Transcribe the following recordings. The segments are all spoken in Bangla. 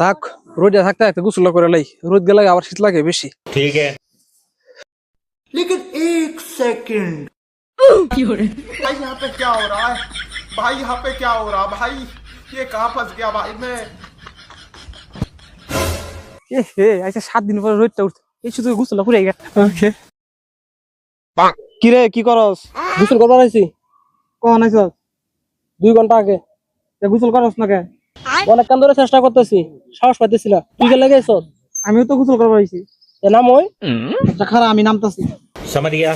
থাক রোদ থাকতে থাকতে গোসল করে লাই, রোদ গেলে আবার শীত লাগে বেশি। ठीक है। लेकिन एक सेकंड भाई यहाँ पे क्या हो रहा है? भाई यहाँ पे क्या हो रहा है भाई? ये कहाँ फंस गया भाई मैं? এ হে আচ্ছা 7 দিন পরে রোদটা উঠছে, এই শুধু গোসল করে গেছে। ওকে কি রে কি করস? গোসল করবার আইছি। কোন আইছস? 2 ঘন্টা আগে। তে গোসল করস না কে? অনেক কাম ধরে চেষ্টা করতেছি, সাহস পাইতেছি না। তুই কে লাগাইছস? আমিও তো গোসল করবার আইছি। এ নাম ওই? আচ্ছা খারা আমি নামতাছি। समझ गया।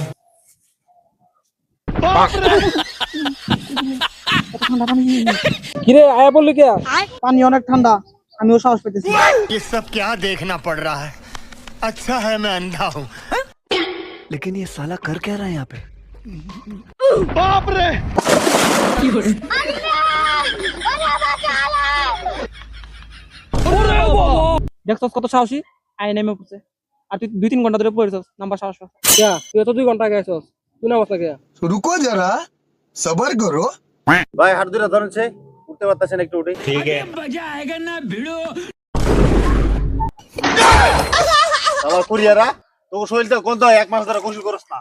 কি রে আয়া বললি কে? পানি অনেক ঠান্ডা, আমিও সাহস পাইতেছি। ये सब क्या देखना पड़ रहा है? अच्छा है मैं अंधा हूँ। लेकिन ये साला कर क्या रहा है यहाँ पे? দেখছস কত সাহসী, আই নেমে পড়ছে। আর তুই 2-3 ঘন্টা ধরে পড়ছস, নাম্বার সাহস পাস। কে তুই তো 2 ঘন্টা আগে আইছস, তুই না বসা কে? रुको जरा सबर करो। ভাই হাত দুটা ধরেন সে উঠতে পারতেছেন একটু উঠে। ठीक है। আমার কুরিয়ারা তো শরীরটা কোন তো 1 মাস ধরে গোসল করছ না।